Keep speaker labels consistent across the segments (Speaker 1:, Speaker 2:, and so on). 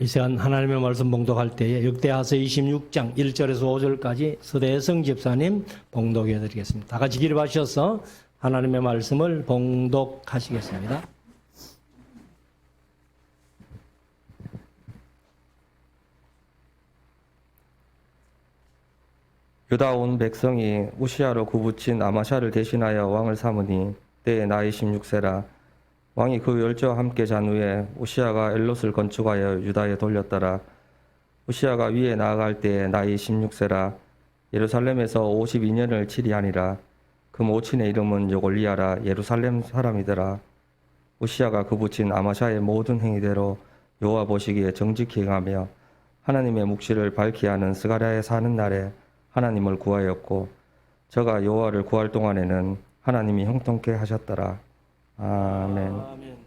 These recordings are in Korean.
Speaker 1: 이 시간 하나님의 말씀 봉독할 때에 역대하서 26장 1절에서 5절까지 서대성 집사님 봉독해 드리겠습니다. 다 같이 기립하셔서 하나님의 말씀을 봉독하시겠습니다.
Speaker 2: 유다 온 백성이 우시아로 구붙인 아마샤를 대신하여 왕을 삼으니 때에 나이 16세라. 왕이 그 열조와 함께 잔 후에 우시아가 엘롯을 건축하여 유다에 돌렸더라. 우시아가 위에 나아갈 때에 나이 16세라. 예루살렘에서 52년을 치리하니라. 그 모친의 이름은 요골리아라. 예루살렘 사람이더라. 우시아가 구붙인 아마샤의 모든 행위대로 여호와 보시기에 정직히 행하며 하나님의 묵시를 밝히 하는 스가랴에 사는 날에 하나님을 구하였고 저가 여호와를 구할 동안에는 하나님이 형통케 하셨더라. 아멘.
Speaker 1: 아멘.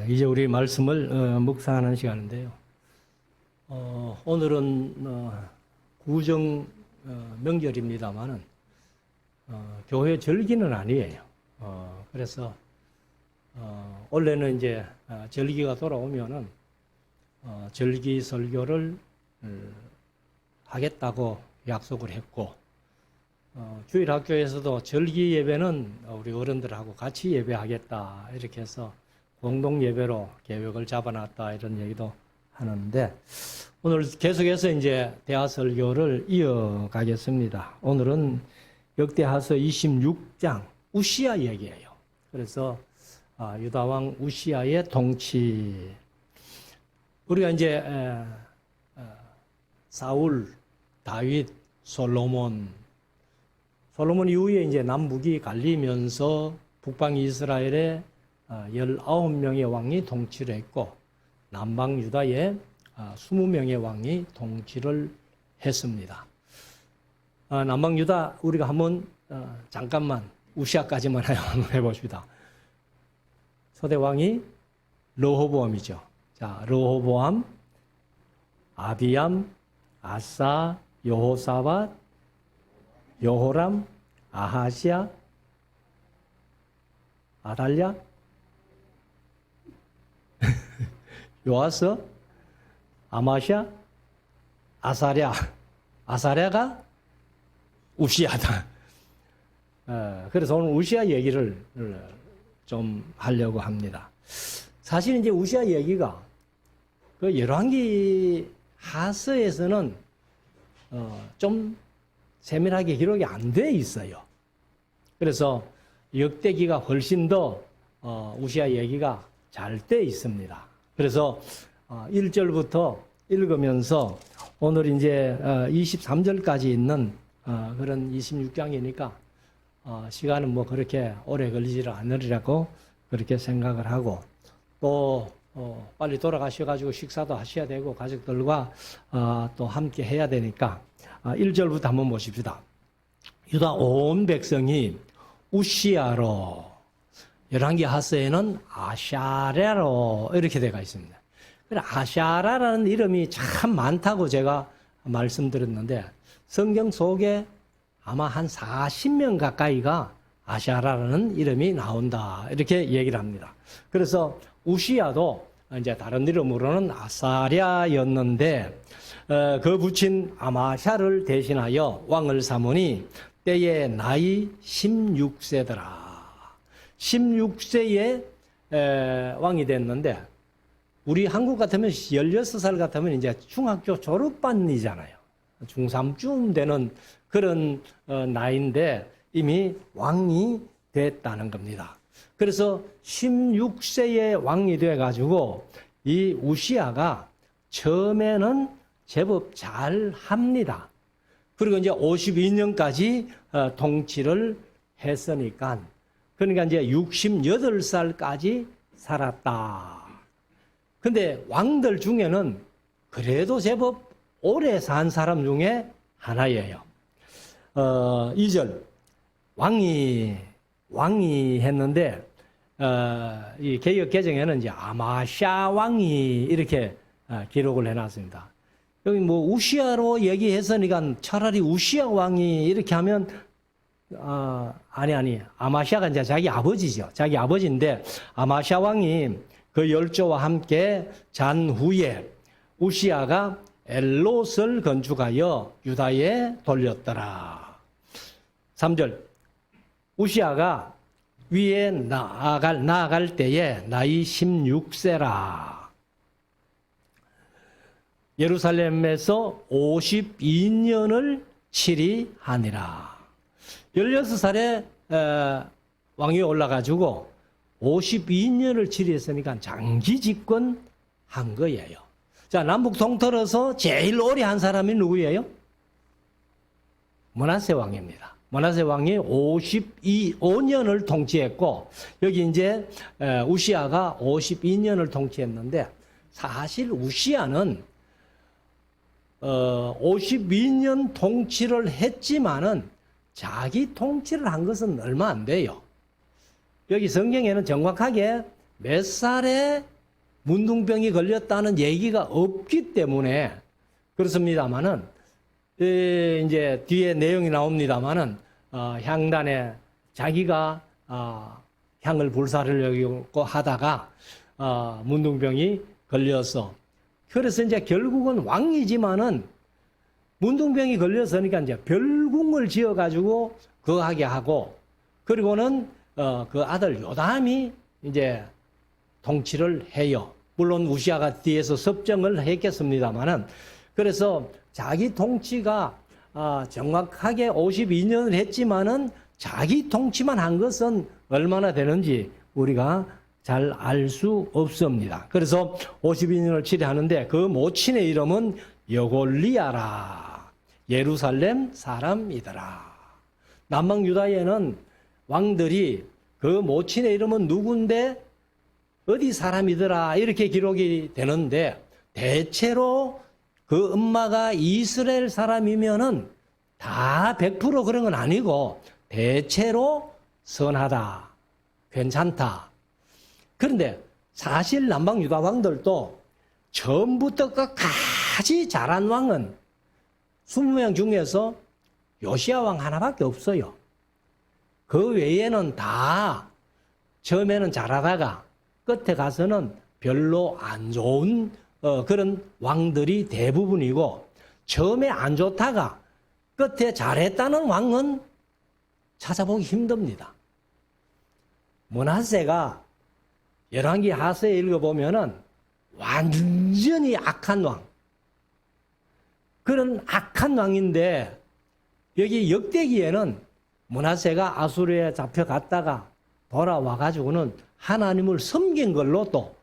Speaker 1: 이제 우리 말씀을 묵상하는 시간인데요. 오늘은 구정 명절입니다만은 교회 절기는 아니에요. 그래서 원래는 이제 절기가 돌아오면은 절기 설교를 하겠다고 약속을 했고 주일학교에서도 절기 예배는 우리 어른들하고 같이 예배하겠다 이렇게 해서 공동 예배로 계획을 잡아놨다 이런 얘기도 하는데 오늘 계속해서 이제 대하 설교를 이어가겠습니다. 오늘은 역대하서 26장 우시아 얘기예요. 그래서 유다 왕 우시아의 통치. 우리가 이제 사울, 다윗, 솔로몬 이후에 이제 남북이 갈리면서 북방 이스라엘에 19명의 왕이 통치를 했고 남방 유다에 20명의 왕이 통치를 했습니다. 남방 유다 우리가 한번 잠깐만 우시아까지만 한번 해봅시다. 초대 왕이 르호보암이죠. 자, 르호보암, 아비암, 아사, 여호사밧, 여호람, 아하시아, 아달랴, 요아스, 아마샤, 아사랴가 우시아다. 그래서 오늘 우시아 얘기를 좀 하려고 합니다. 사실 이제 우시아 얘기가 그 열왕기 하서에서는 좀 세밀하게 기록이 안 돼 있어요. 그래서 역대기가 훨씬 더 우시아 얘기가 잘 돼 있습니다. 그래서 1절부터 읽으면서 오늘 이제 23절까지 있는 그런 26장이니까 시간은 뭐 그렇게 오래 걸리지 않으리라고 그렇게 생각을 하고 또 빨리 돌아가셔가지고 식사도 하셔야 되고 가족들과 또 함께 해야 되니까 1절부터 한번 보십시다. 유다 온 백성이 우시아로 열왕기 하서에는 아샤랴로 이렇게 되어 있습니다. 아샤라라는 이름이 참 많다고 제가 말씀드렸는데 성경 속에 아마 한 40명 가까이가 아샤라라는 이름이 나온다 이렇게 얘기를 합니다. 그래서 우시아도 이제 다른 이름으로는 아사랴였는데 그 붙인 아마샤를 대신하여 왕을 삼으니 때에 나이 16세더라. 16세에 왕이 됐는데 우리 한국 같으면 16살 같으면 이제 중학교 졸업반이잖아요. 중3쯤 되는 그런 나이인데 이미 왕이 됐다는 겁니다. 그래서 16세에 왕이 돼가지고 이 우시아가 처음에는 제법 잘 합니다. 그리고 이제 52년까지 통치를 했으니까 그러니까 이제 68살까지 살았다. 근데 왕들 중에는 그래도 제법 오래 산 사람 중에 하나예요. 2절 왕이 했는데 이 개역 개정에는 이제 아마샤 왕이 이렇게 기록을 해놨습니다. 여기 뭐 우시아로 얘기했으니까 차라리 우시아 왕이 이렇게 하면 아니 아마샤가 이제 자기 아버지죠. 자기 아버지인데 아마샤 왕이 그 열조와 함께 잔 후에 우시아가 엘롯을 건축하여 유다에 돌렸더라. 3절 우시아가 위에 나아갈 때에 나이 16세라. 예루살렘에서 52년을 치리하니라. 16살에 왕이 올라가지고 52년을 치리했으니까 장기 집권한 거예요. 자, 남북 통틀어서 제일 오래 한 사람이 누구예요? 므낫세 왕입니다. 므낫세 왕이 55년을 통치했고, 여기 이제 우시아가 52년을 통치했는데, 사실 우시아는 52년 통치를 했지만은 자기 통치를 한 것은 얼마 안 돼요. 여기 성경에는 정확하게 몇 살에 문둥병이 걸렸다는 얘기가 없기 때문에 그렇습니다만은 이제 뒤에 내용이 나옵니다만은 향단에 자기가 향을 불사르려고 하다가 문둥병이 걸려서 그래서 이제 결국은 왕이지만은 문둥병이 걸려서니까 이제 별궁을 지어가지고 거하게 하고 그리고는 그 아들 요담이 이제 통치를 해요. 물론 우시아가 뒤에서 섭정을 했겠습니다만은 그래서 자기 통치가 정확하게 52년을 했지만은 자기 통치만 한 것은 얼마나 되는지 우리가 잘 알 수 없습니다. 그래서 52년을 치리하는데 그 모친의 이름은 여골리아라. 예루살렘 사람이더라. 남방 유다에는 왕들이 그 모친의 이름은 누군데 어디 사람이더라 이렇게 기록이 되는데 대체로 그 엄마가 이스라엘 사람이면은 다 100% 그런 건 아니고 대체로 선하다, 괜찮다. 그런데 사실 남방 유다 왕들도 처음부터 끝까지 잘한 왕은 20명 중에서 요시야 왕 하나밖에 없어요. 그 외에는 다 처음에는 잘하다가 끝에 가서는 별로 안 좋은 그런 왕들이 대부분이고 처음에 안 좋다가 끝에 잘했다는 왕은 찾아보기 힘듭니다. 므낫세가 열왕기 하서에 읽어보면은 완전히 악한 왕. 그런 악한 왕인데 여기 역대기에는 므낫세가 아수르에 잡혀갔다가 돌아와가지고는 하나님을 섬긴 걸로 또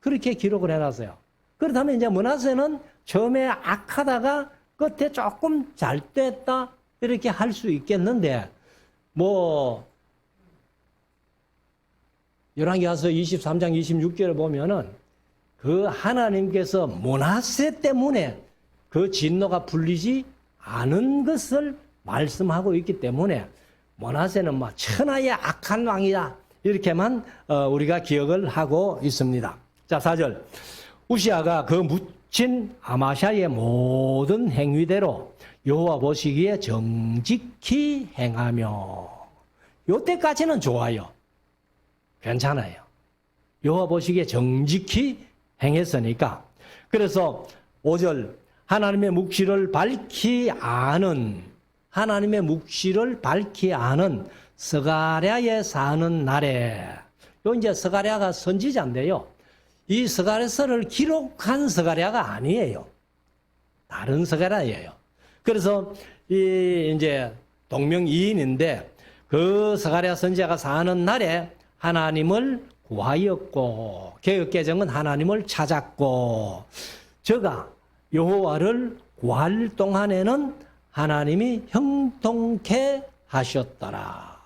Speaker 1: 그렇게 기록을 해놨어요. 그렇다면 이제 므낫세는 처음에 악하다가 끝에 조금 잘 됐다 이렇게 할 수 있겠는데 뭐 열왕기하서 23장 26절을 보면은 그 하나님께서 므낫세 때문에 그 진노가 풀리지 않은 것을 말씀하고 있기 때문에 므낫세는 뭐 천하의 악한 왕이다 이렇게만 우리가 기억을 하고 있습니다. 자, 4절 우시아가 그 묻힌 아마샤의 모든 행위대로 여호와 보시기에 정직히 행하며 요때까지는 좋아요. 괜찮아요. 여호와 보시기에 정직히 행했으니까. 그래서 5절 하나님의 묵시를 밝히 아는 스가랴에 사는 날에 요 이제 스가랴가 선지자인데요. 이 스가랴서를 기록한 스가랴가 아니에요. 다른 스가랴예요. 그래서 이 이제 동명이인인데 그 스가랴 선지자가 사는 날에 하나님을 구하였고 개역개정은 하나님을 찾았고 저가 여호와를 구할 동안에는 하나님이 형통케 하셨더라.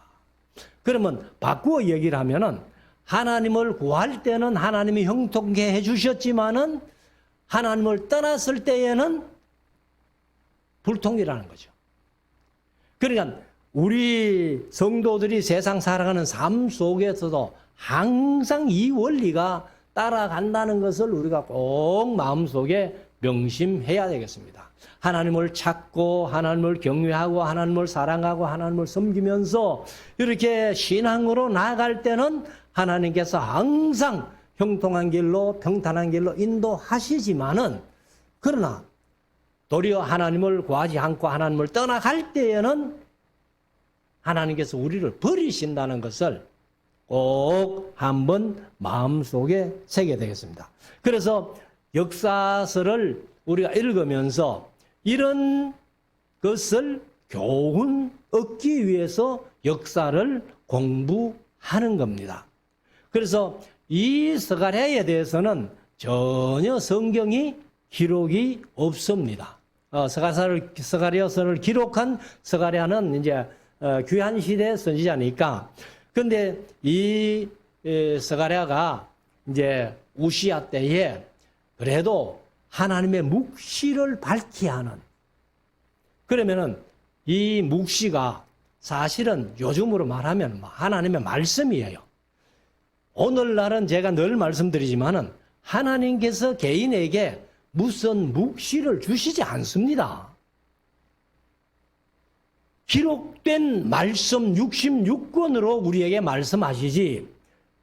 Speaker 1: 그러면 바꾸어 얘기를 하면은 하나님을 구할 때는 하나님이 형통케 해주셨지만은 하나님을 떠났을 때에는 불통이라는 거죠. 그러니까 우리 성도들이 세상 살아가는 삶 속에서도 항상 이 원리가 따라간다는 것을 우리가 꼭 마음속에 명심해야 되겠습니다. 하나님을 찾고 하나님을 경외하고 하나님을 사랑하고 하나님을 섬기면서 이렇게 신앙으로 나아갈 때는 하나님께서 항상 형통한 길로 평탄한 길로 인도하시지만은 그러나 도리어 하나님을 구하지 않고 하나님을 떠나갈 때에는 하나님께서 우리를 버리신다는 것을 꼭 한번 마음속에 새겨야 되겠습니다. 그래서 역사서를 우리가 읽으면서 이런 것을 교훈 얻기 위해서 역사를 공부하는 겁니다. 그래서 이 스가랴에 대해서는 전혀 성경이 기록이 없습니다. 스가랴서를 기록한 스가랴는 이제 귀한 시대 선지자니까. 근데 이 스가랴가 이제 우시야 때에 그래도 하나님의 묵시를 밝히 하는, 그러면은 이 묵시가 사실은 요즘으로 말하면 하나님의 말씀이에요. 오늘날은 제가 늘 말씀드리지만은 하나님께서 개인에게 무슨 묵시를 주시지 않습니다. 기록된 말씀 66권으로 우리에게 말씀하시지,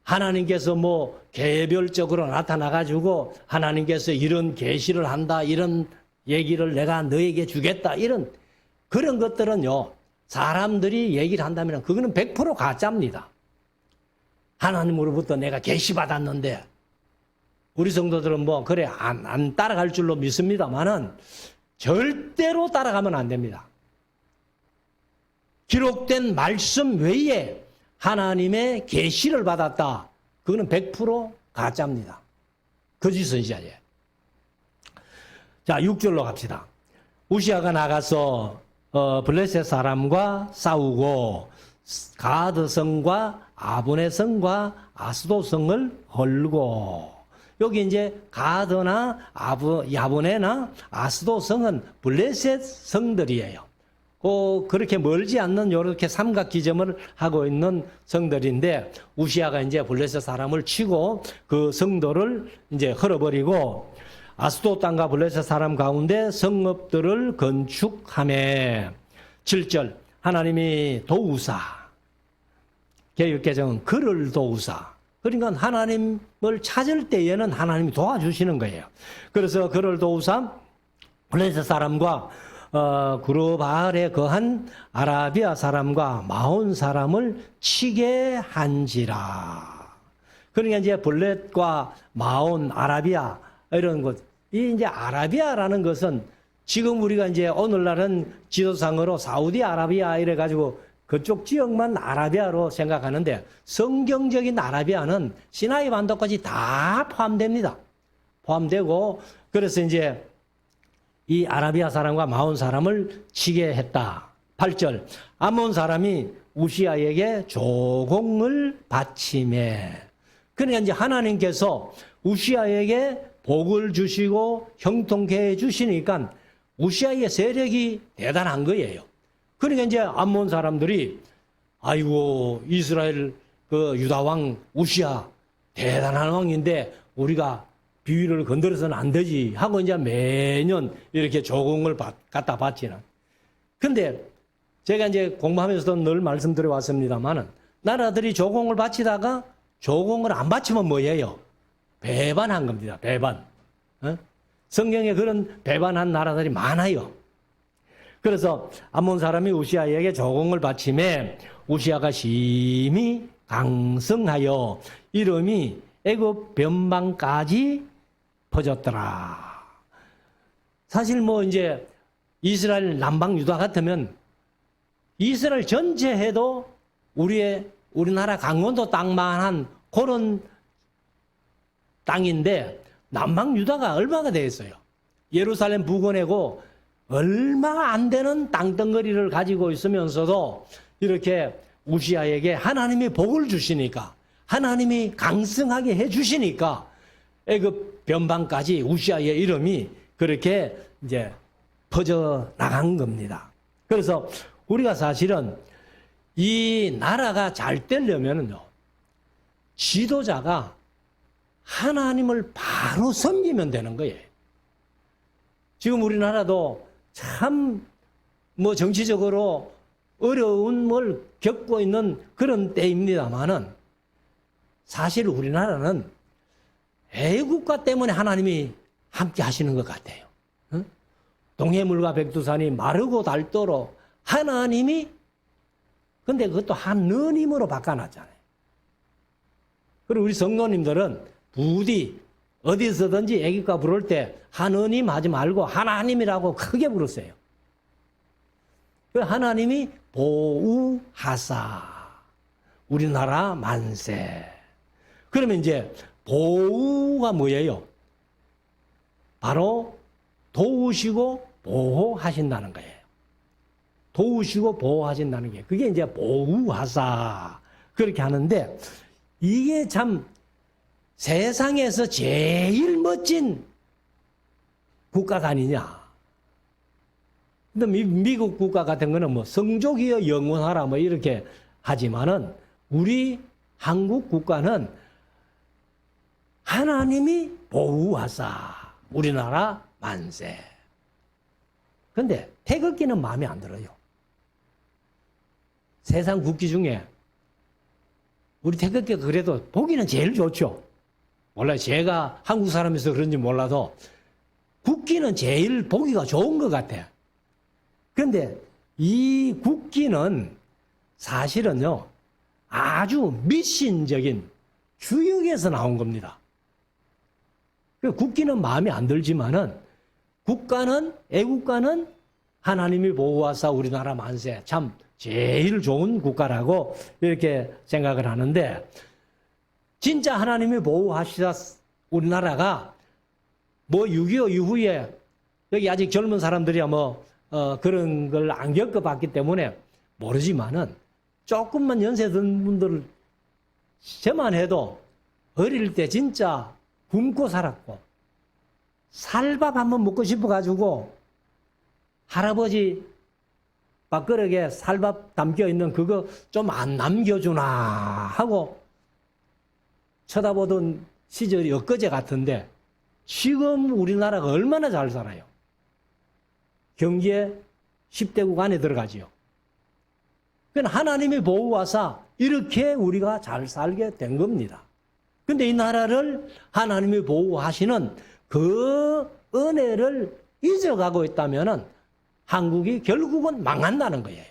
Speaker 1: 하나님께서 뭐 개별적으로 나타나가지고 하나님께서 이런 계시를 한다, 이런 얘기를 내가 너에게 주겠다, 이런 그런 것들은요, 사람들이 얘기를 한다면 그거는 100% 가짜입니다. 하나님으로부터 내가 계시받았는데, 우리 성도들은 뭐 그래 안 따라갈 줄로 믿습니다만은 절대로 따라가면 안 됩니다. 기록된 말씀 외에 하나님의 계시를 받았다, 그거는 100% 가짜입니다. 거짓 선지자예요. 자, 6절로 갑시다. 우시아가 나가서 블레셋 사람과 싸우고 가드 성과 아브네 성과 아스도 성을 헐고, 여기 이제 가드나 야브네나 아스도 성은 블레셋 성들이에요. 그렇게 멀지 않는 이렇게 삼각기점을 하고 있는 성들인데, 우시아가 이제 블레셋 사람을 치고 그 성도를 이제 헐어버리고 아스도 땅과 블레셋 사람 가운데 성읍들을 건축하며, 7절 하나님이 도우사, 개역개정은 그를 도우사, 그러니까 하나님을 찾을 때에는 하나님이 도와주시는 거예요. 그래서 그를 도우사 블레셋 사람과 그룹 아래 거한 아라비아 사람과 마온 사람을 치게 한지라. 그러니까 이제 블렛과 마온, 아라비아 이런 것, 이 이제 아라비아라는 것은 지금 우리가 이제 오늘날은 지도상으로 사우디아라비아 이래 가지고 그쪽 지역만 아라비아로 생각하는데, 성경적인 아라비아는 시나이 반도까지 다 포함됩니다. 포함되고, 그래서 이제 이 아라비아 사람과 마온 사람을 치게 했다. 8절 아몬 사람이 우시아에게 조공을 바치매. 그러니까 이제 하나님께서 우시아에게 복을 주시고 형통케 해 주시니까 우시아의 세력이 대단한 거예요. 그러니까 이제 암몬 사람들이 아이고 이스라엘 그 유다 왕 우시아 대단한 왕인데 우리가 비위를 건드려서는 안 되지 하고 이제 매년 이렇게 조공을 갖다 바치는. 근데 제가 이제 공부하면서도 늘 말씀드려 왔습니다만은 나라들이 조공을 바치다가 조공을 안 바치면 뭐예요? 배반한 겁니다. 배반. 성경에 그런 배반한 나라들이 많아요. 그래서 암몬 사람이 우시아에게 조공을 바치매 우시아가 심히 강성하여 이름이 애굽 변방까지 퍼졌더라. 사실 뭐 이제 이스라엘 남방 유다 같으면 이스라엘 전체 해도 우리나라 강원도 땅만한 그런 땅인데 남방 유다가 얼마가 되겠어요? 예루살렘 부근이고 얼마 안 되는 땅덩어리를 가지고 있으면서도 이렇게 우시아에게 하나님이 복을 주시니까, 하나님이 강성하게 해 주시니까 애굽 변방까지 우시아의 이름이 그렇게 이제 퍼져 나간 겁니다. 그래서 우리가 사실은 이 나라가 잘 되려면요, 지도자가 하나님을 바로 섬기면 되는 거예요. 지금 우리나라도 참 뭐 정치적으로 어려움을 겪고 있는 그런 때입니다만은 사실 우리나라는 애국가 때문에 하나님이 함께 하시는 것 같아요. 응? 동해물과 백두산이 마르고 닳도록 하나님이 근데 그것도 하느님으로 바꿔놨잖아요. 그리고 우리 성도님들은 부디 어디서든지 애국가 부를 때 하느님 하지 말고 하나님이라고 크게 부르세요. 그 하나님이 보우하사 우리나라 만세. 그러면 이제 보우가 뭐예요? 바로 도우시고 보호하신다는 거예요. 도우시고 보호하신다는 게 그게 이제 보우하사 그렇게 하는데 이게 참 세상에서 제일 멋진 국가가 아니냐. 근데 미국 국가 같은 거는 뭐 성족이여 영원하라 뭐 이렇게 하지만은 우리 한국 국가는 하나님이 보호하사 우리나라 만세. 근데 태극기는 마음에 안 들어요. 세상 국기 중에 우리 태극기가 그래도 보기는 제일 좋죠. 몰라요. 제가 한국 사람이라서 그런지 몰라도 국기는 제일 보기가 좋은 것 같아요. 그런데 이 국기는 사실은요, 아주 미신적인 주역에서 나온 겁니다. 국기는 마음에 안 들지만은 국가는, 애국가는 하나님이 보호하사 우리나라 만세. 참 제일 좋은 국가라고 이렇게 생각을 하는데, 진짜 하나님이 보호하시사 우리나라가 뭐 6.25 이후에 여기 아직 젊은 사람들이야 그런 걸 안 겪어봤기 때문에 모르지만은 조금만 연세 든 분들 저만 해도 어릴 때 진짜 굶고 살았고 살밥 한번 먹고 싶어가지고 할아버지 밥그릇에 살밥 담겨있는 그거 좀 안 남겨주나 하고 쳐다보던 시절이 엊그제 같은데 지금 우리나라가 얼마나 잘 살아요. 경기에 10대국 안에 들어가지요. 그러니까 하나님이 보호하사 이렇게 우리가 잘 살게 된 겁니다. 근데 이 나라를 하나님이 보호하시는 그 은혜를 잊어가고 있다면은 한국이 결국은 망한다는 거예요.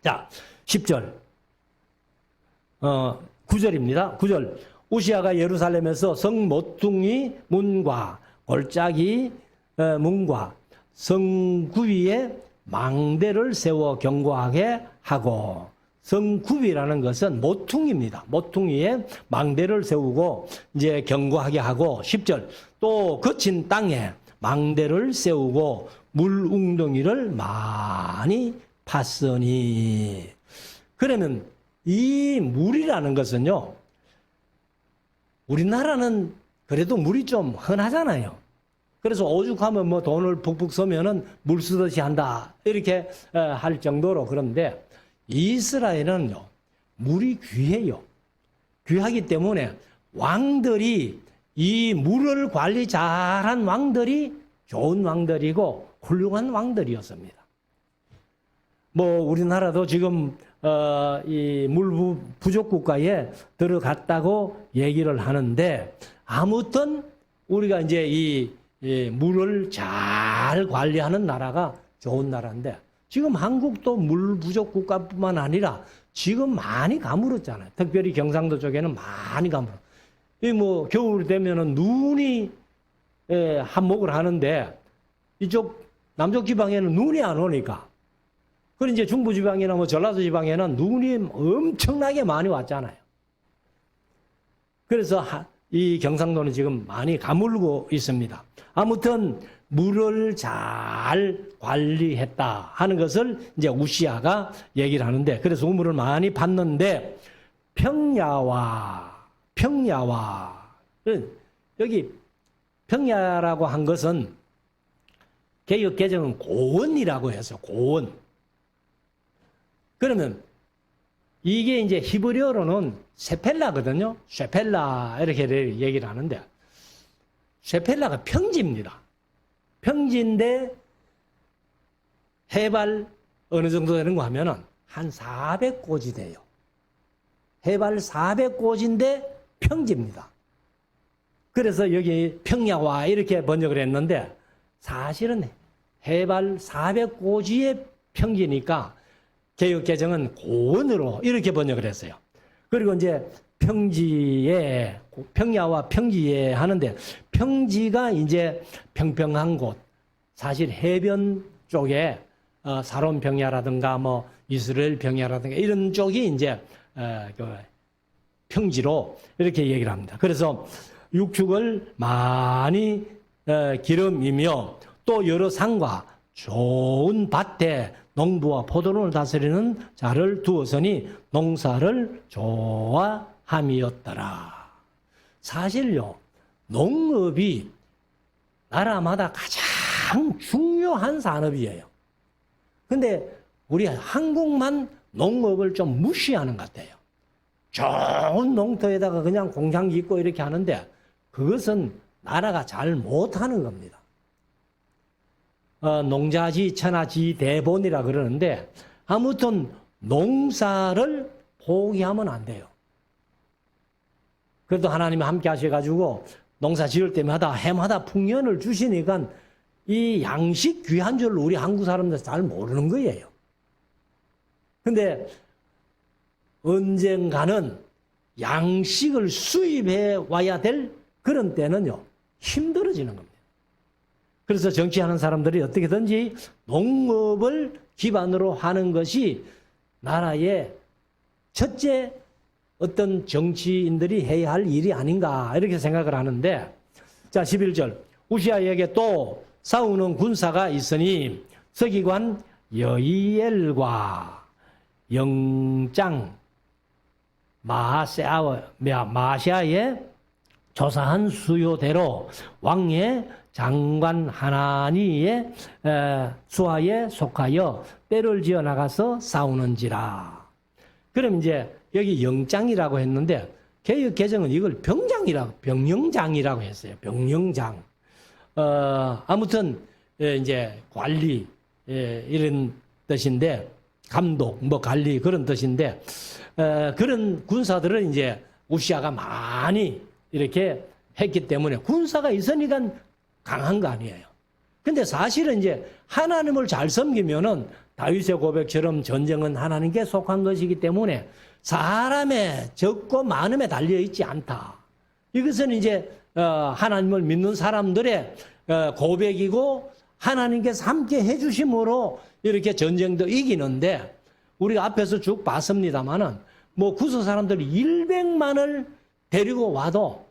Speaker 1: 자, 10절. 9절입니다. 9절. 우시아가 예루살렘에서 성 모퉁이 문과 골짜기 문과 성구위에 망대를 세워 경고하게 하고, 성구위라는 것은 모퉁이입니다. 모퉁이에 망대를 세우고 이제 경고하게 하고, 10절. 또 거친 땅에 망대를 세우고 물웅덩이를 많이 팠으니. 그러면 이 물이라는 것은요, 우리나라는 그래도 물이 좀 흔하잖아요. 그래서 오죽하면 뭐 돈을 푹푹 쓰면은 물 쓰듯이 한다 이렇게 할 정도로. 그런데 이스라엘은요, 물이 귀해요. 귀하기 때문에 왕들이 이 물을 관리 잘한 왕들이 좋은 왕들이고 훌륭한 왕들이었습니다. 뭐 우리나라도 지금 이 물 부족 국가에 들어갔다고 얘기를 하는데, 아무튼 우리가 이제 이 물을 잘 관리하는 나라가 좋은 나라인데, 지금 한국도 물 부족 국가뿐만 아니라 지금 많이 가물었잖아요. 특별히 경상도 쪽에는 많이 가물어. 이 뭐 겨울 되면은 눈이 한몫을 하는데, 이쪽 남쪽 지방에는 눈이 안 오니까. 그리고 이제 중부 지방이나 뭐 전라도 지방에는 눈이 엄청나게 많이 왔잖아요. 그래서 이 경상도는 지금 많이 가물고 있습니다. 아무튼 물을 잘 관리했다 하는 것을 이제 우시아가 얘기를 하는데, 그래서 우물을 많이 팠는데 평야와 여기 평야라고 한 것은 개역 개정은 고원이라고 해서 고원. 그러면 이게 이제 히브리어로는 쉐펠라거든요. 쉐펠라 이렇게 얘기를 하는데 쉐펠라가 평지입니다. 평지인데 해발 어느 정도 되는 거 하면은 한 400고지 돼요. 해발 400고지인데 평지입니다. 그래서 여기 평야와 이렇게 번역을 했는데 사실은 해발 400고지의 평지니까 개역 개정은 고원으로 이렇게 번역을 했어요. 그리고 이제 평지에 평야와 평지에 하는데 평지가 이제 평평한 곳, 사실 해변 쪽에 사론 평야라든가 뭐 이스라엘 평야라든가 이런 쪽이 이제 그 평지로 이렇게 얘기를 합니다. 그래서 육축을 많이 기름이며 또 여러 산과 좋은 밭에 농부와 포도원을 다스리는 자를 두었으니 농사를 좋아함이었더라. 사실요, 농업이 나라마다 가장 중요한 산업이에요. 근데 우리 한국만 농업을 좀 무시하는 것 같아요. 좋은 농토에다가 그냥 공장 짓고 이렇게 하는데 그것은 나라가 잘 못하는 겁니다. 농자지 천하지 대본이라 그러는데 아무튼 농사를 포기하면 안 돼요. 그래도 하나님이 함께 하셔가지고 농사 지을 때마다 해마다 풍년을 주시니까 이 양식 귀한 줄 우리 한국 사람들 잘 모르는 거예요. 근데 언젠가는 양식을 수입해 와야 될 그런 때는요, 힘들어지는 겁니다. 그래서 정치하는 사람들이 어떻게든지 농업을 기반으로 하는 것이 나라의 첫째 어떤 정치인들이 해야 할 일이 아닌가 이렇게 생각을 하는데, 자 11절 우시아에게 또 싸우는 군사가 있으니 서기관 여이엘과 영장 마시아의 조사한 수요대로 왕의 장관 하나니의 수하에 속하여 때를 지어 나가서 싸우는지라. 그럼 이제 여기 영장이라고 했는데 개역 개정은 이걸 병영장이라고 했어요. 병영장. 아무튼 이제 관리 이런 뜻인데 감독 뭐 관리 그런 뜻인데 그런 군사들은 이제 우시아가 많이 이렇게 했기 때문에 군사가 있으니까 강한 거 아니에요. 근데 사실은 이제 하나님을 잘 섬기면은 다윗의 고백처럼 전쟁은 하나님께 속한 것이기 때문에 사람의 적고 많음에 달려 있지 않다. 이것은 이제 하나님을 믿는 사람들의 고백이고 하나님께서 함께 해주심으로 이렇게 전쟁도 이기는데 우리가 앞에서 쭉 봤습니다만은 뭐 구서 사람들이 100만을 데리고 와도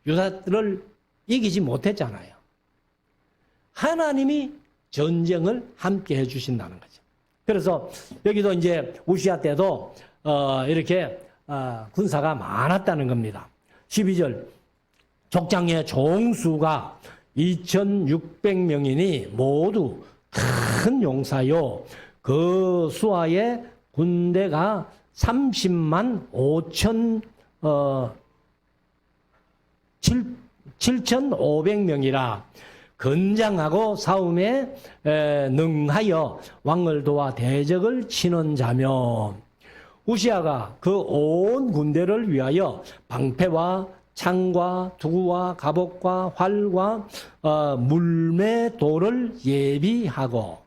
Speaker 1: 유다들을 이기지 못했잖아요. 하나님이 전쟁을 함께 해주신다는 거죠. 그래서 여기도 이제 우시아 때도 이렇게 군사가 많았다는 겁니다. 12절 족장의 종수가 2600명이니 모두 큰 용사요 그 수하의 군대가 30만 7,500명이라 건장하고 싸움에 능하여 왕을 도와 대적을 치는 자며 우시아가 그 온 군대를 위하여 방패와 창과 두구와 갑옷과 활과 물매도를 예비하고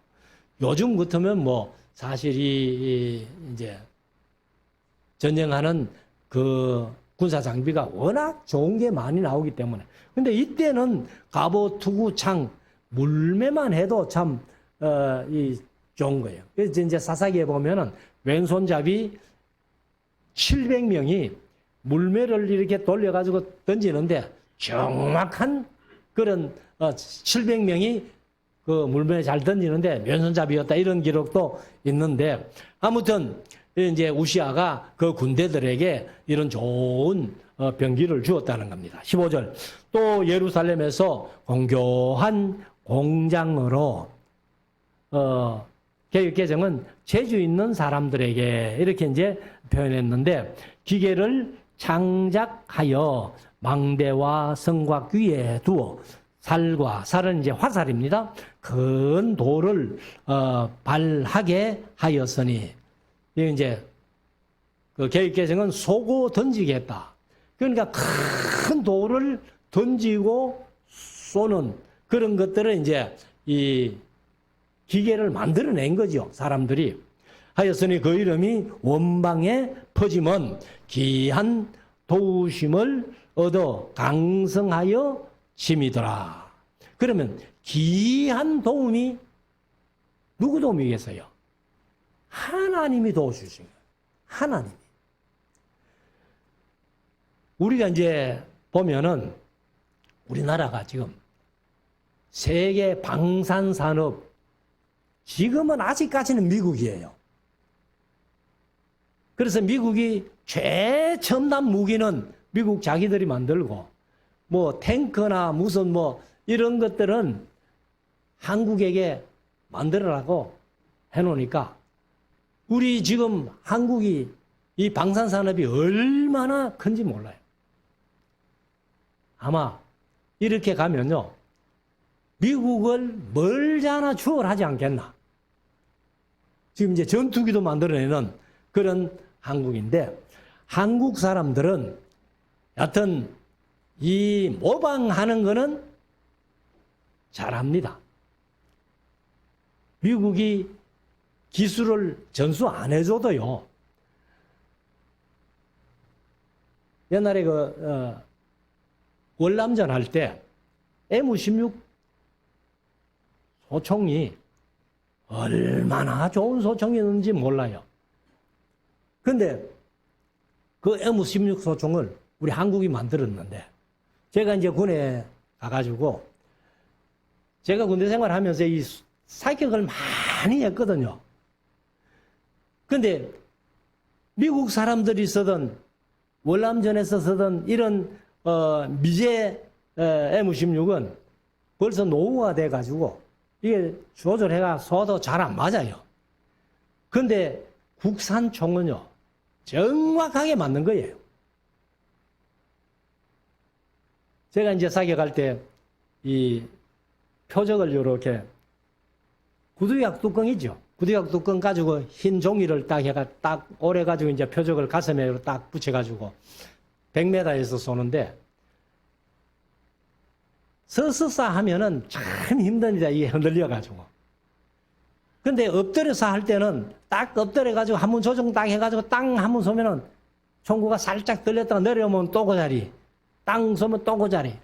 Speaker 1: 요즘 같으면 뭐 사실 이 이제 전쟁하는 그 군사 장비가 워낙 좋은 게 많이 나오기 때문에 근데 이때는 갑옷, 투구, 창, 물매만 해도 참 좋은 거예요. 그래서 이제 사사기에 보면은 왼손잡이 700명이 물매를 이렇게 돌려가지고 던지는데 정확한 그런 700명이 그 물매를 잘 던지는데 왼손잡이였다 이런 기록도 있는데 아무튼 이제 우시아가 그 군대들에게 이런 좋은 병기를 주었다는 겁니다. 15절 또 예루살렘에서 공교한 공장으로 개역 개정은 재주 있는 사람들에게 이렇게 이제 표현했는데 기계를 창작하여 망대와 성곽 위에 두어 살은 이제 화살입니다. 큰 돌을 발하게 하였으니 이게 이제 그 계획개정은 쏘고 던지겠다. 그러니까 큰 돌을 던지고 쏘는 그런 것들을 이제 이 기계를 만들어낸 거죠. 사람들이. 하였으니 그 이름이 원방에 퍼짐은 귀한 도우심을 얻어 강성하여 짐이더라. 그러면 귀한 도움이 누구 도움이겠어요? 하나님이 도와주신 거예요. 하나님이. 우리가 이제 보면은 우리나라가 지금 세계 방산산업 지금은 아직까지는 미국이에요. 그래서 미국이 최첨단 무기는 미국 자기들이 만들고 뭐 탱크나 무슨 뭐 이런 것들은 한국에게 만들어라고 해놓으니까 우리 지금 한국이 이 방산산업이 얼마나 큰지 몰라요. 아마 이렇게 가면요. 미국을 멀잖아 추월하지 않겠나. 지금 이제 전투기도 만들어내는 그런 한국인데 한국 사람들은 여하튼 이 모방하는 거는 잘합니다. 미국이 기술을 전수 안 해줘도요. 옛날에 월남전 할 때 M16 소총이 얼마나 좋은 소총이었는지 몰라요. 근데 그 M16 소총을 우리 한국이 만들었는데 제가 이제 군에 가가지고 제가 군대 생활하면서 이 사격을 많이 했거든요. 근데 미국 사람들이 쓰던 월남전에서 쓰던 이런 미제 M16은 벌써 노후가 돼가지고 이게 조절해가 쏴도 잘 안 맞아요. 근데 국산 총은요 정확하게 맞는 거예요. 제가 이제 사격할 때 이 표적을 이렇게 구두약 뚜껑 있죠. 구두약 뚜껑 가지고 흰 종이를 딱 해가 딱 오래 가지고 이제 표적을 가슴에 딱 붙여가지고 100m에서 쏘는데 서서 하면은 참 힘듭니다. 이게 흔들려가지고. 근데 엎드려서 할 때는 딱 엎드려가지고 한 번 조정 딱 해가지고 땅 한 번 쏘면은 총구가 살짝 들렸다가 내려오면 또 그 자리. 땅 쏘면 또 그 자리.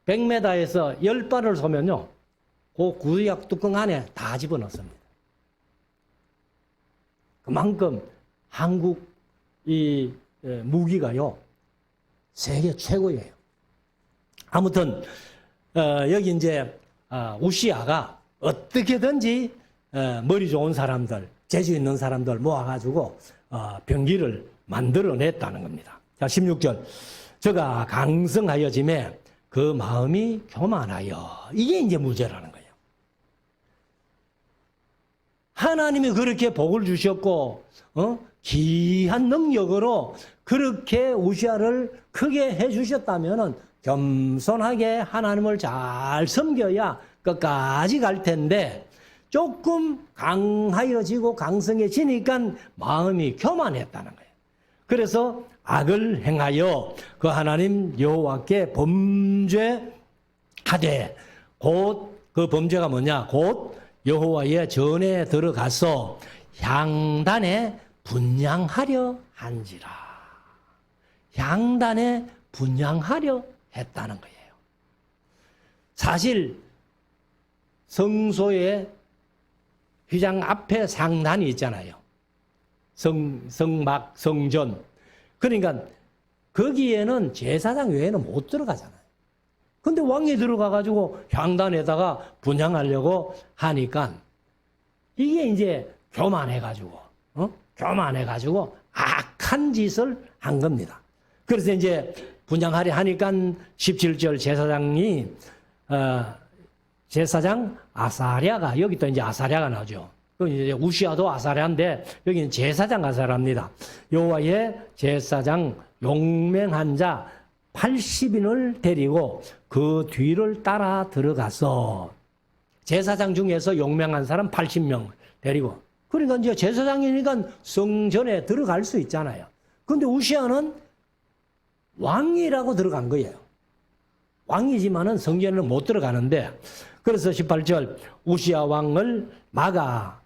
Speaker 1: 100m에서 10발을 쏘면요. 그 구두약 뚜껑 안에 다 집어넣습니다. 그만큼 한국 이 무기가요. 세계 최고예요. 아무튼 여기 이제 우시아가 어떻게든지 머리 좋은 사람들, 재주 있는 사람들 모아가지고 병기를 만들어냈다는 겁니다. 자, 16절. 저가 강성하여짐에 그 마음이 교만하여. 이게 이제 문제라는 거예요. 하나님이 그렇게 복을 주셨고 귀한 능력으로 그렇게 우시아를 크게 해주셨다면은 겸손하게 하나님을 잘 섬겨야 끝까지 갈 텐데 조금 강하여지고 강성해지니까 마음이 교만했다는 거예요. 그래서 악을 행하여 그 하나님 여호와께 범죄하되 곧 그 범죄가 뭐냐? 곧 여호와의 전에 들어가서 향단에 분향하려 한지라. 향단에 분향하려 했다는 거예요. 사실 성소의 휘장 앞에 상단이 있잖아요. 성막, 성전. 그러니까 거기에는 제사장 외에는 못 들어가잖아요. 근데 왕이 들어가가지고 향단에다가 분향하려고 하니까 이게 이제 교만해가지고, 교만해가지고 악한 짓을 한 겁니다. 그래서 이제 분향하려 하니까 17절 제사장이, 제사장 아사랴가, 여기 또 이제 아사랴가 나오죠. 그 이제 우시아도 아사랴인데 여기는 제사장 아사랴입니다. 여호와의 제사장 용맹한 자 80인을 데리고 그 뒤를 따라 들어가서 제사장 중에서 용맹한 사람 80명 데리고 그러니까 이제 제사장이니까 성전에 들어갈 수 있잖아요. 그런데 우시아는 왕이라고 들어간 거예요. 왕이지만은 성전에는 못 들어가는데 그래서 18절 우시아 왕을 막아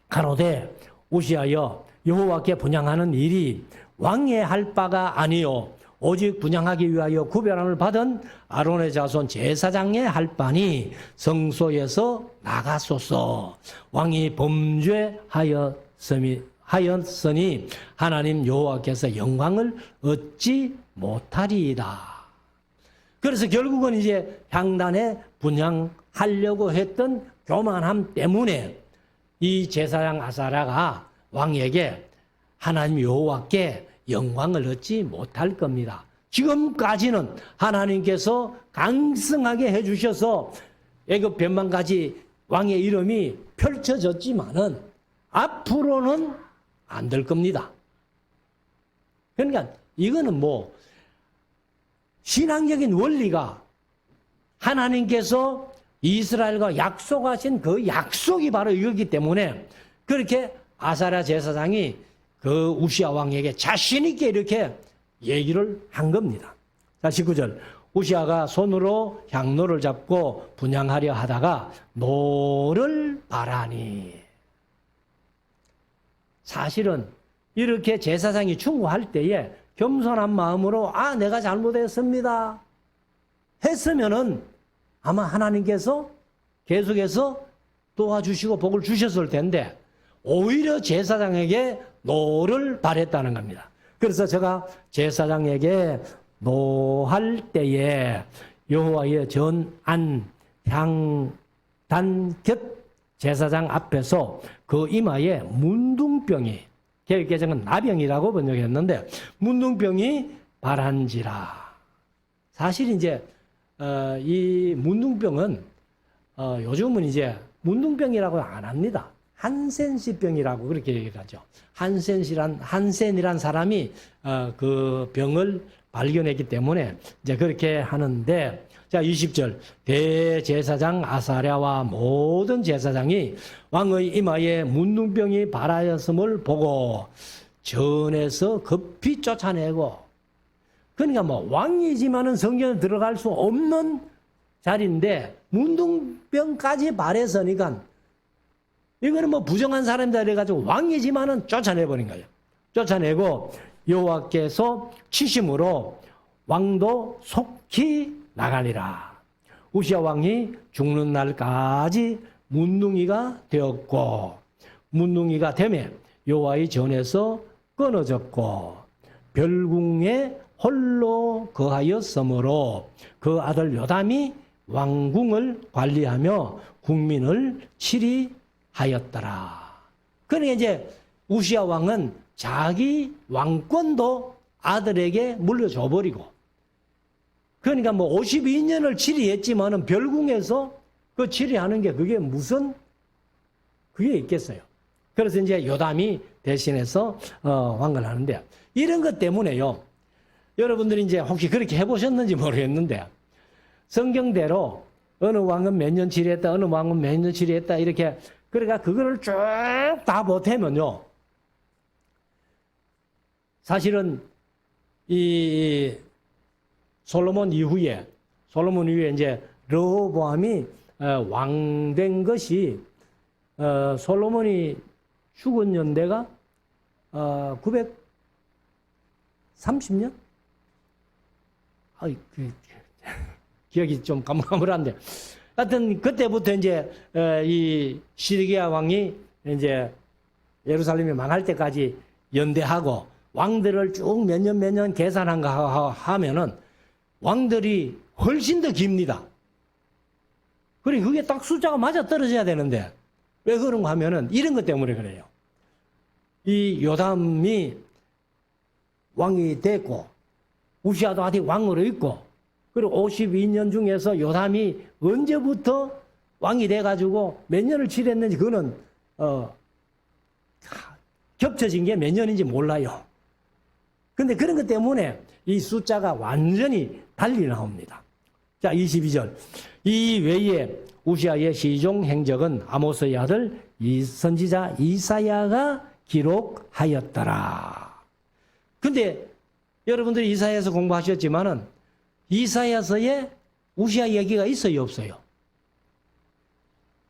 Speaker 1: 가로되 우시아여 여호와께 분향하는 일이 왕의 할 바가 아니요 오직 분향하기 위하여 구별함을 받은 아론의 자손 제사장의 할 바니 성소에서 나가소서. 왕이 범죄하였으니 하나님 여호와께서 영광을 얻지 못하리이다. 그래서 결국은 이제 향단에 분향하려고 했던 교만함 때문에 이 제사장 아사랴가 왕에게 하나님 여호와께 영광을 얻지 못할 겁니다. 지금까지는 하나님께서 강성하게 해주셔서 애굽 변방까지 왕의 이름이 펼쳐졌지만은 앞으로는 안 될 겁니다. 그러니까 이거는 뭐 신앙적인 원리가 하나님께서 이스라엘과 약속하신 그 약속이 바로 이거기 때문에 그렇게 아사랴 제사장이 그 우시아 왕에게 자신 있게 이렇게 얘기를 한 겁니다. 자, 19절. 우시아가 손으로 향로를 잡고 분향하려 하다가 노를 바라니. 사실은 이렇게 제사장이 충고할 때에 겸손한 마음으로 내가 잘못했습니다 했으면은 아마 하나님께서 계속해서 도와주시고 복을 주셨을 텐데 오히려 제사장에게 노를 바랬다는 겁니다. 그래서 제가 제사장에게 노할 때에 여호와의 전안 향단 곁 제사장 앞에서 그 이마에 문둥병이 개혁개정은 나병이라고 번역했는데 문둥병이 발한지라. 사실 이제 이 문둥병은 요즘은 이제 문둥병이라고 안 합니다. 한센시병이라고 그렇게 얘기하죠. 한센이란 사람이 그 병을 발견했기 때문에 이제 그렇게 하는데, 자 20절 대제사장 아사랴와 모든 제사장이 왕의 이마에 문둥병이 발하였음을 보고 전에서 급히 쫓아내고, 그러니까 뭐 왕이지만은 성전에 들어갈 수 없는 자리인데 문둥병까지 발했으니까 이거는 뭐 부정한 사람이다 그래가지고 왕이지만은 쫓아내버린 거예요. 쫓아내고 여호와께서 치심으로 왕도 속히 나가니라. 우시아 왕이 죽는 날까지 문둥이가 되었고, 문둥이가 되매 여호와의 전에서 끊어졌고 별궁에 홀로 거하였으므로 그 아들 요담이 왕궁을 관리하며 국민을 치리하였더라. 그러니까 이제 우시아 왕은 자기 왕권도 아들에게 물려줘 버리고, 그러니까 뭐 52년을 치리했지만은 별궁에서 그 치리하는 게 그게 무슨 그게 있겠어요. 그래서 이제 요담이 대신해서 왕을 하는데, 이런 것 때문에요. 여러분들이 이제 혹시 그렇게 해보셨는지 모르겠는데 성경대로 어느 왕은 몇 년 치리했다, 어느 왕은 몇 년 치리했다 이렇게, 그러니까 그거를 쭉 다 보태면요, 사실은 이 솔로몬 이후에 이제 르호보암이 왕된 것이 솔로몬이 죽은 연대가 930년? 기억이 좀 가물가물한데, 하여튼 그때부터 이제 이 시드기야 왕이 이제 예루살렘이 망할 때까지 연대하고 왕들을 쭉 몇 년 계산한 거 하면은 왕들이 훨씬 더 깁니다. 그리고 그게 딱 숫자가 맞아 떨어져야 되는데 왜 그런가 하면은 이런 것 때문에 그래요. 이 요담이 왕이 됐고 우시아도 아직 왕으로 있고, 그리고 52년 중에서 요담이 언제부터 왕이 돼가지고 몇 년을 치렀는지 그거는 겹쳐진 게 몇 년인지 몰라요. 근데 그런 것 때문에 이 숫자가 완전히 달리 나옵니다. 자, 22절. 이 외에 우시아의 시종 행적은 아모스의 아들 선지자 이사야가 기록하였더라. 근데 여러분들이 이사야서 공부하셨지만은 이사야서에 우시아 얘기가 있어요, 없어요?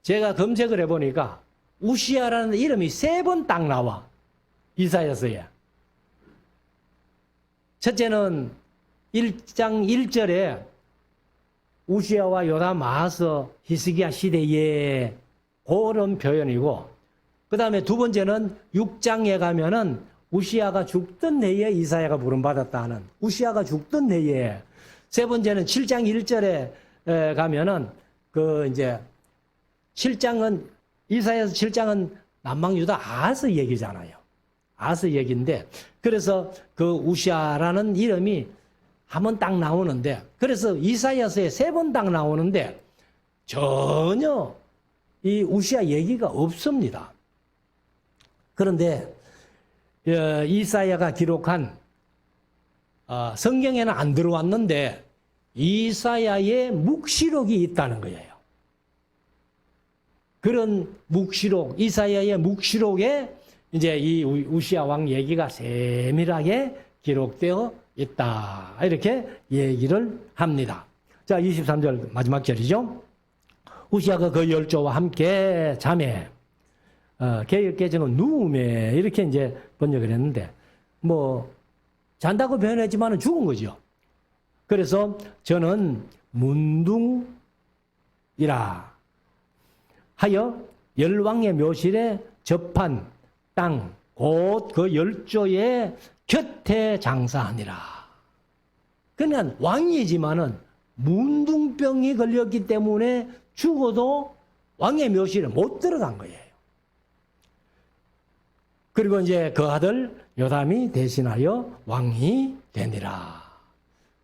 Speaker 1: 제가 검색을 해보니까 우시아라는 이름이 3번 딱 나와. 이사야서에. 첫째는 1장 1절에 우시아와 요담, 아하스, 히스기야 시대에 그런 표현이고, 그 다음에 두 번째는 6장에 가면은 우시아가 죽던 해에 이사야가 부름받았다 하는, 우시아가 죽던 해에, 세 번째는 7장 1절에 가면은 이제 7장은, 이사야서 7장은 남방유다 아하스 얘기잖아요. 아하스 얘기인데, 그래서 그 우시아라는 이름이 한번 딱 나오는데, 그래서 이사야서에 3번 딱 나오는데 전혀 이 우시아 얘기가 없습니다. 그런데 이사야가 기록한 성경에는 안 들어왔는데 이사야의 묵시록이 있다는 거예요. 그런 묵시록, 이사야의 묵시록에 이제 이 우시아 왕 얘기가 세밀하게 기록되어 있다. 이렇게 얘기를 합니다. 자, 23절 마지막 절이죠. 우시아가 그 열조와 함께 잠에, 개혁개정은 누움에, 이렇게 이제 번역을 했는데, 잔다고 표현했지만 죽은 거죠. 그래서 저는 문둥이라 하여 열왕의 묘실에 접한 땅, 곧 그 열조의 곁에 장사하니라. 그냥 왕이지만은 문둥병이 걸렸기 때문에 죽어도 왕의 묘실에 못 들어간 거예요. 그리고 이제 그 아들 요담이 대신하여 왕이 되니라.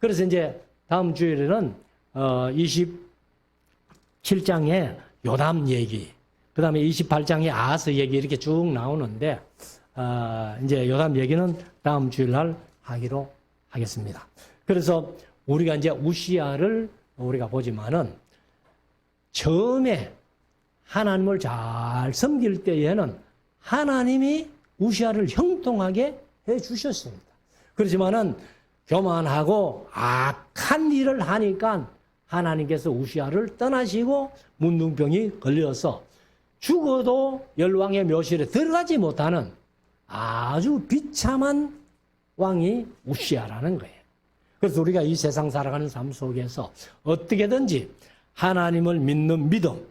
Speaker 1: 그래서 이제 다음 주일에는 27장에 요담 얘기, 그 다음에 28장에 아하스 얘기 이렇게 쭉 나오는데, 이제 요담 얘기는 다음 주일날 하기로 하겠습니다. 그래서 우리가 이제 우시아를 우리가 보지만은 처음에 하나님을 잘 섬길 때에는 하나님이 우시아를 형통하게 해 주셨습니다. 그렇지만은 교만하고 악한 일을 하니까 하나님께서 우시아를 떠나시고 문둥병이 걸려서 죽어도 열왕의 묘실에 들어가지 못하는 아주 비참한 왕이 우시아라는 거예요. 그래서 우리가 이 세상 살아가는 삶 속에서 어떻게든지 하나님을 믿는 믿음,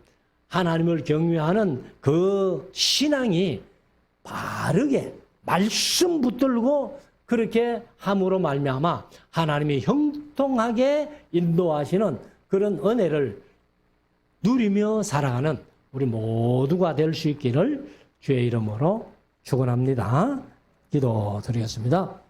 Speaker 1: 하나님을 경외하는 그 신앙이 바르게 말씀 붙들고 그렇게 함으로 말미암아 하나님이 형통하게 인도하시는 그런 은혜를 누리며 살아가는 우리 모두가 될 수 있기를 주의 이름으로 축원합니다. 기도드리겠습니다.